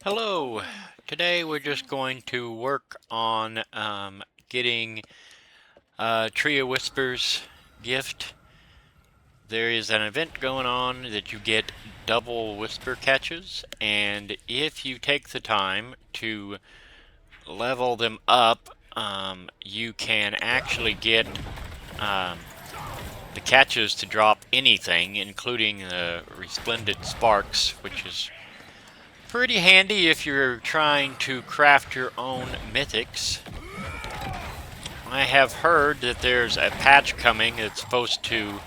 Hello. Today we're just going to work on getting Tree of Whispers gift. There is an event going on that you get double whisper catches, and if you take the time to level them up, you can actually get um, the catches to drop anything, including the resplendent sparks, which is pretty handy if you're trying to craft your own mythics. I have heard that there's a patch coming that's supposed to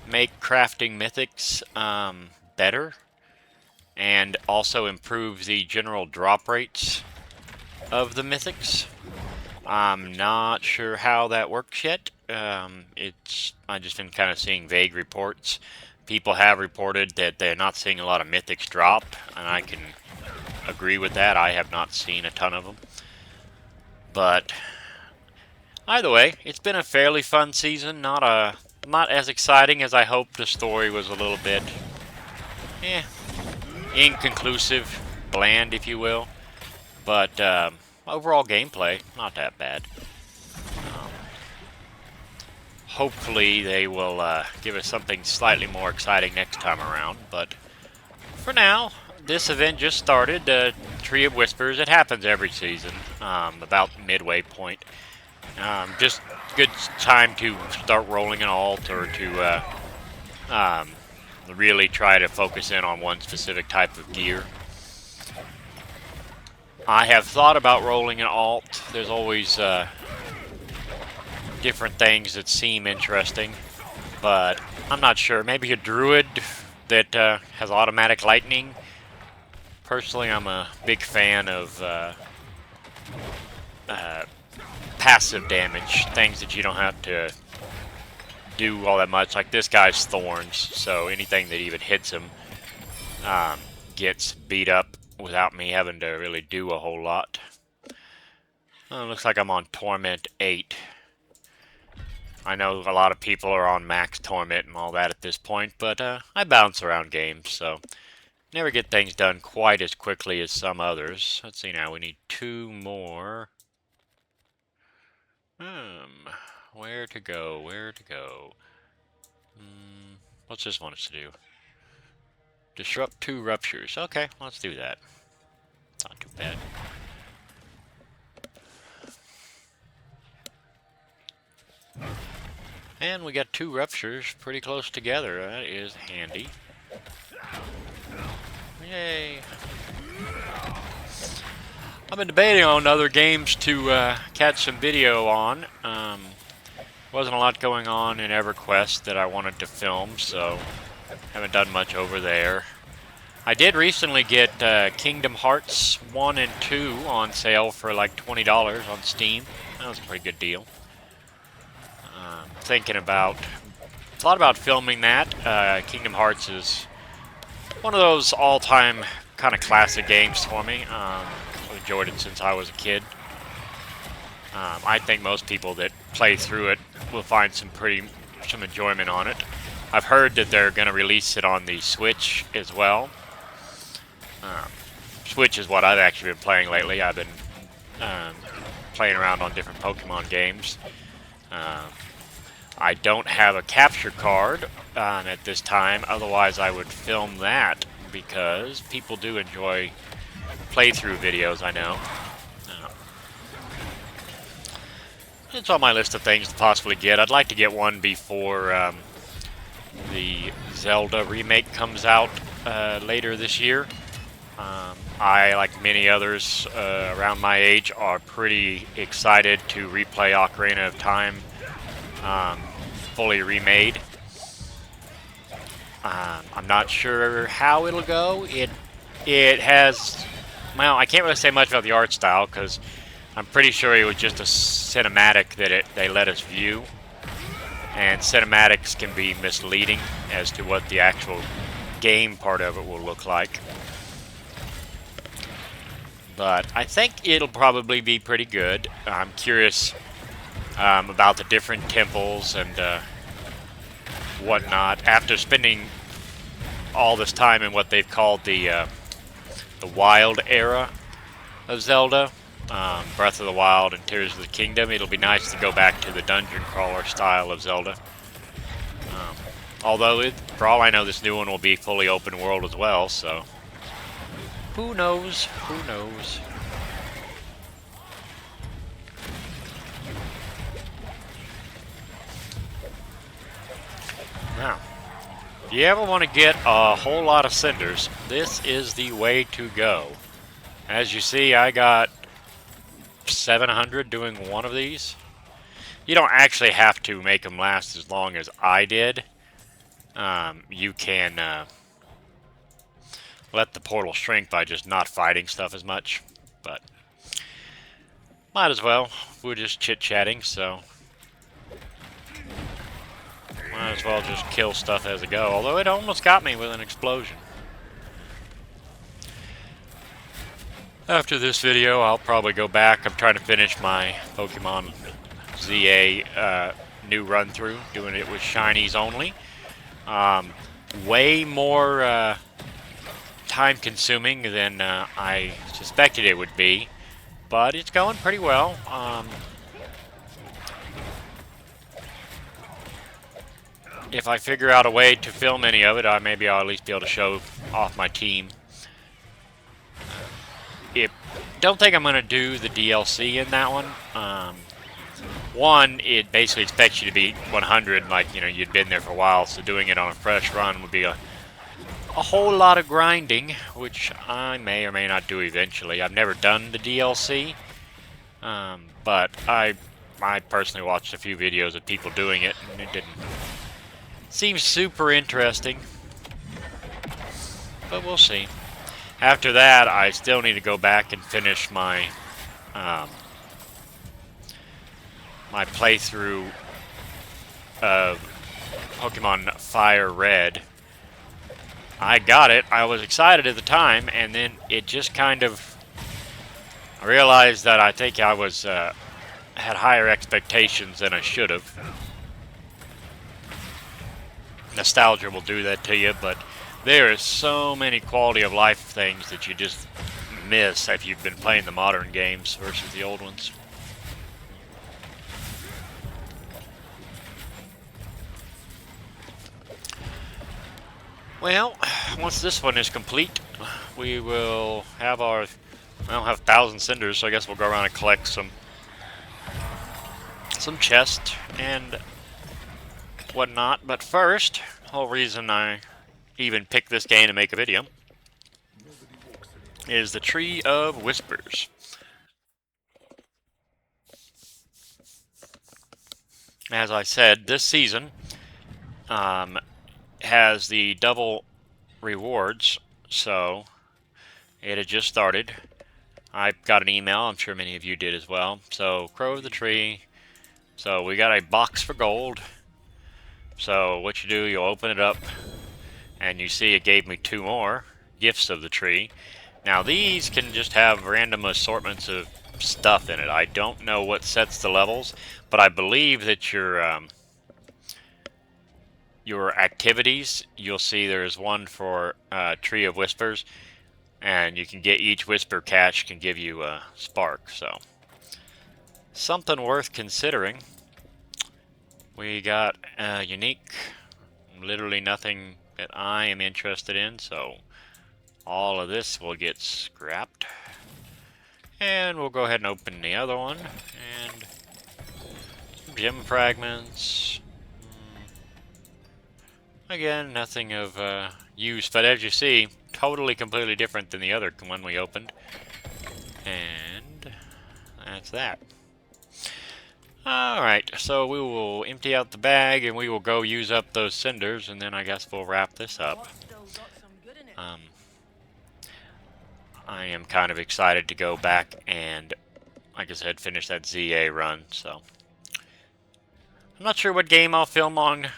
make crafting mythics better and also improve the general drop rates of the mythics. I'm not sure how that works yet. I've just been kind of seeing vague reports. People have reported that they're not seeing a lot of mythics drop, and I can agree with that. I have not seen a ton of them. But either way, it's been a fairly fun season. Not as exciting as I hoped. The story was a little bit, eh, inconclusive, bland, if you will. But overall gameplay, not that bad. Um, Hopefully they will give us something slightly more exciting next time around. But for now, this event just started. Tree of Whispers. It happens every season, about midway point. Just good time to start rolling an alt or to really try to focus in on one specific type of gear. I have thought about rolling an alt. There's always different things that seem interesting, but I'm not sure. Maybe a druid that has automatic lightning. Personally, I'm a big fan of uh, passive damage, things that you don't have to do all that much. Like this guy's thorns, so anything that even hits him gets beat up without me having to really do a whole lot. Looks like I'm on Torment 8. I know a lot of people are on max Torment and all that at this point, but I bounce around games, so never get things done quite as quickly as some others. Let's see now, we need 2 more. Where to go, where to go? What's this want us to do? Disrupt 2 ruptures. Okay, let's do that. Not too bad. And we got 2 ruptures pretty close together. That is handy. Yay. I've been debating on other games to catch some video on. Wasn't a lot going on in EverQuest that I wanted to film, so haven't done much over there. I did recently get Kingdom Hearts 1 and 2 on sale for like $20 on Steam. That was a pretty good deal. Thinking about, thought about filming that. Kingdom Hearts is one of those all-time kind of classic games for me. I've enjoyed it since I was a kid. I think most people that play through it will find some enjoyment on it. I've heard that they're going to release it on the Switch as well. Switch is what I've actually been playing lately. I've been playing around on different Pokemon games. I don't have a capture card at this time, otherwise I would film that because people do enjoy playthrough videos, I know. It's on my list of things to possibly get. I'd like to get one before the Zelda remake comes out later this year. I, like many others around my age, are pretty excited to replay Ocarina of Time fully remade. I'm not sure how it'll go. It has, well, I can't really say much about the art style because I'm pretty sure it was just a cinematic that they let us view, and cinematics can be misleading as to what the actual game part of it will look like. But I think it'll probably be pretty good. I'm curious about the different temples and whatnot. After spending all this time in what they've called the the Wild era of Zelda. Breath of the Wild and Tears of the Kingdom. It'll be nice to go back to the dungeon crawler style of Zelda. Although, for all I know, this new one will be fully open world as well, so who knows? Who knows? Now, if you ever want to get a whole lot of cinders, this is the way to go. As you see, I got 700 doing one of these. You don't actually have to make them last as long as I did. You can let the portal shrink by just not fighting stuff as much, but might as well. We're just chit-chatting, so might as well just kill stuff as I go, although it almost got me with an explosion. After this video, I'll probably go back. I'm trying to finish my Pokemon ZA new run-through, doing it with shinies only. Way more time-consuming than I suspected it would be, but it's going pretty well. If I figure out a way to film any of it, maybe I'll at least be able to show off my team. Don't think I'm going to do the DLC in that one. One, it basically expects you to be 100, like, you know, you'd been there for a while, so doing it on a fresh run would be a whole lot of grinding, which I may or may not do eventually. I've never done the DLC, but I personally watched a few videos of people doing it, and it didn't seem super interesting, but we'll see. After that, I still need to go back and finish my my playthrough of Pokemon Fire Red. I got it. I was excited at the time, and then it just kind of... I realized that I think I was had higher expectations than I should have. Nostalgia will do that to you, but there is so many quality of life things that you just miss if you've been playing the modern games versus the old ones. Well, once this one is complete, we will have our... I don't have 1,000 cinders, so I guess we'll go around and collect some chests and whatnot. But first, the whole reason I even picked this game to make a video is the Tree of Whispers. As I said, this season has the double rewards, so it had just started. I got an email, I'm sure many of you did as well. So, Crow of the Tree. So, we got a box for gold. So, what you do, you'll open it up, and you see it gave me 2 more gifts of the tree. Now, these can just have random assortments of stuff in it. I don't know what sets the levels, but I believe that your activities, you'll see there's one for Tree of Whispers, and you can get each Whisper catch can give you a spark, so something worth considering. We got unique, literally nothing that I am interested in, so all of this will get scrapped. And we'll go ahead and open the other one, and some gem fragments. Again, nothing of use, but as you see, totally completely different than the other one we opened. And that's that. Alright, so we will empty out the bag and we will go use up those cinders, and then I guess we'll wrap this up. I am kind of excited to go back and, like I said, finish that ZA run, so I'm not sure what game I'll film on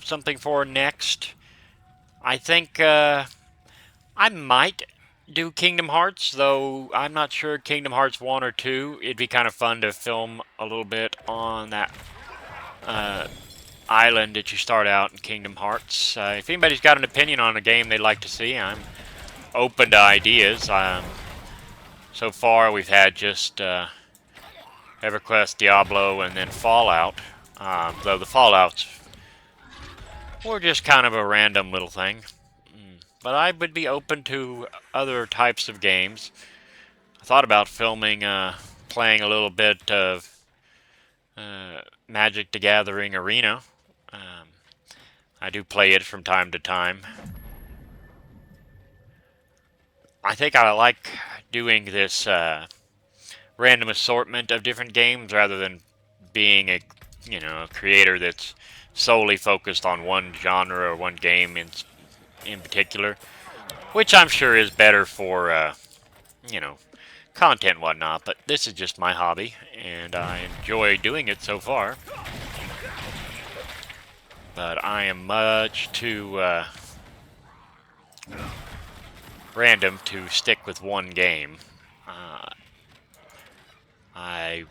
something for next. I think I might do Kingdom Hearts, though I'm not sure Kingdom Hearts 1 or 2. It'd be kind of fun to film a little bit on that island that you start out in Kingdom Hearts. If anybody's got an opinion on a game they'd like to see, I'm open to ideas. So far, we've had just EverQuest, Diablo, and then Fallout. Though the Fallouts were just kind of a random little thing. But I would be open to other types of games. I thought about playing a little bit of Magic the Gathering Arena. I do play it from time to time. I think I like doing this random assortment of different games rather than being a creator that's solely focused on one genre or one game in particular, which I'm sure is better for content and whatnot. But this is just my hobby, and I enjoy doing it so far. But I am much too random to stick with one game. I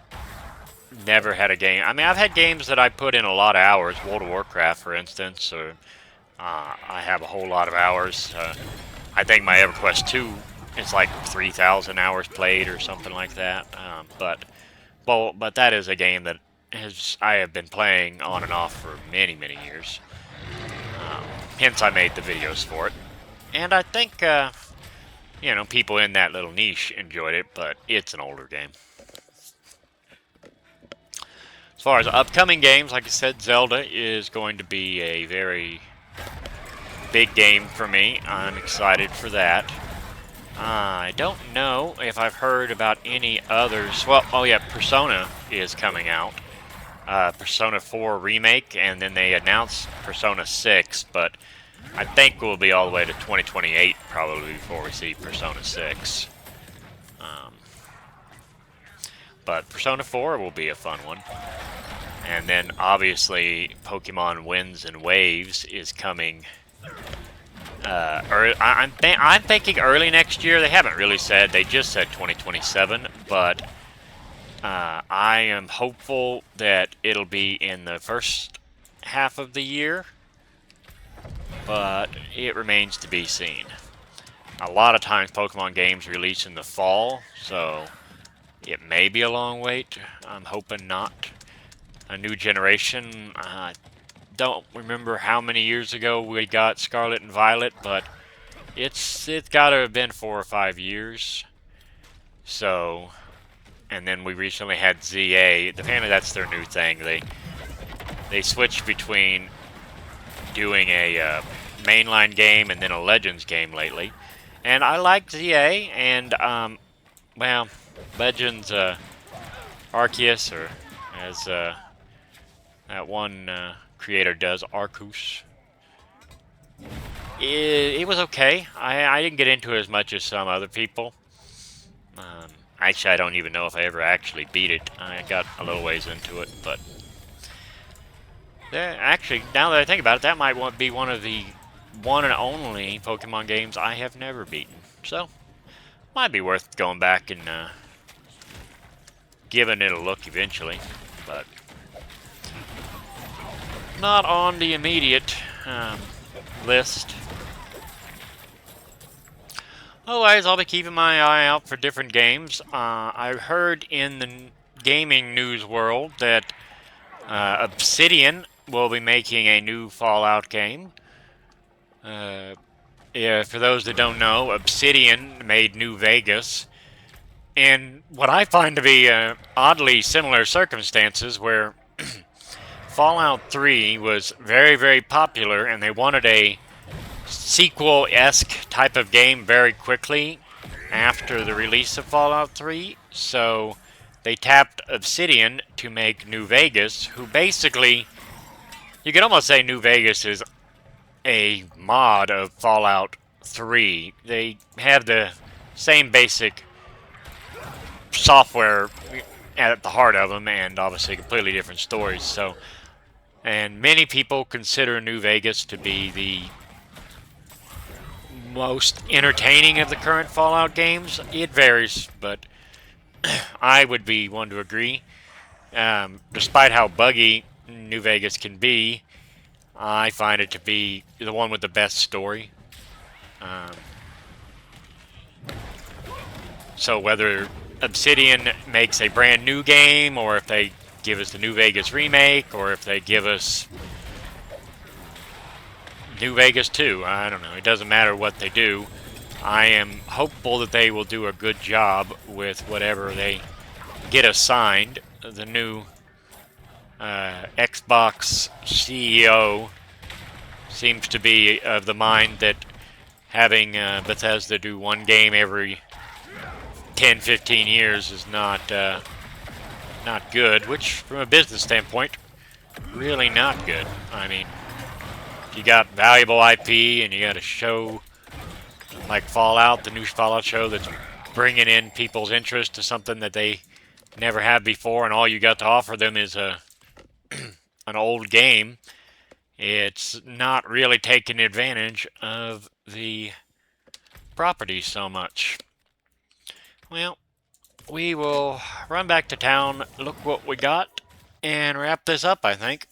never had a game. I mean, I've had games that I put in a lot of hours. World of Warcraft, for instance, or I have a whole lot of hours. I think my EverQuest 2 is like 3,000 hours played or something like that. But that is a game that I have been playing on and off for many, many years. Hence, I made the videos for it. And I think, people in that little niche enjoyed it, but it's an older game. As far as upcoming games, like I said, Zelda is going to be a very big game for me. I'm excited for that. I don't know if I've heard about any others. Well, oh yeah, Persona is coming out. Persona 4 Remake, and then they announced Persona 6, but I think we'll be all the way to 2028 probably before we see Persona 6. But Persona 4 will be a fun one. And then obviously Pokemon Winds and Waves is coming. I'm thinking early next year. They haven't really said. They just said 2027. But I am hopeful that it'll be in the first half of the year. But it remains to be seen. A lot of times Pokemon games release in the fall, so it may be a long wait. I'm hoping not. A new generation. I don't remember how many years ago we got Scarlet and Violet, but it's got to have been 4 or 5 years. So, and then we recently had ZA. Apparently that's their new thing. They switched between doing a mainline game and then a Legends game lately. And I like ZA, and well, Legends Arceus, or as that one creator does, Arceus. It was okay. I didn't get into it as much as some other people. Actually, I don't even know if I ever actually beat it. I got a little ways into it, but actually, now that I think about it, that might be one of the one and only Pokemon games I have never beaten. So, might be worth going back and giving it a look eventually, but not on the immediate list. Otherwise, I'll be keeping my eye out for different games. I heard in the gaming news world that Obsidian will be making a new Fallout game. Yeah, for those that don't know, Obsidian made New Vegas. And what I find to be oddly similar circumstances where Fallout 3 was very, very popular and they wanted a sequel-esque type of game very quickly after the release of Fallout 3. So they tapped Obsidian to make New Vegas, who basically, you could almost say New Vegas is a mod of Fallout 3. They have the same basic software at the heart of them, and obviously completely different stories. So, and many people consider New Vegas to be the most entertaining of the current Fallout games. It varies, but I would be one to agree. Despite how buggy New Vegas can be, I find it to be the one with the best story. So whether Obsidian makes a brand new game, or if they give us the New Vegas remake, or if they give us New Vegas 2, I don't know. It doesn't matter what they do. I am hopeful that they will do a good job with whatever they get assigned. The new Xbox CEO seems to be of the mind that having Bethesda do one game every 10, 15 years is not good, which from a business standpoint, really not good. I mean, you got valuable IP and you got a show like Fallout, the new Fallout show that's bringing in people's interest to something that they never have before, and all you got to offer them is an old game. It's not really taking advantage of the property so much. Well, we will run back to town, look what we got, and wrap this up, I think.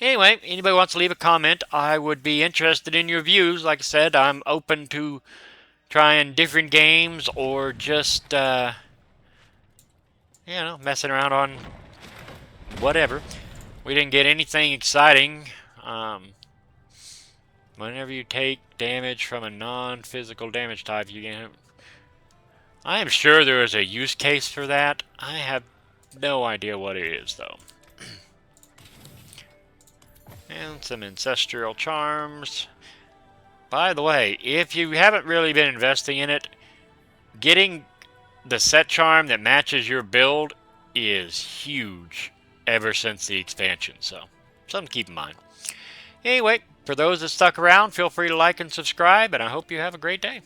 Anyway, anybody wants to leave a comment, I would be interested in your views. Like I said, I'm open to trying different games or just, messing around on whatever. We didn't get anything exciting. Whenever you take damage from a non-physical damage type, you can... I am sure there is a use case for that. I have no idea what it is, though. And some ancestral charms. By the way, if you haven't really been investing in it, getting the set charm that matches your build is huge ever since the expansion, so something to keep in mind. Anyway, for those that stuck around, feel free to like and subscribe, and I hope you have a great day.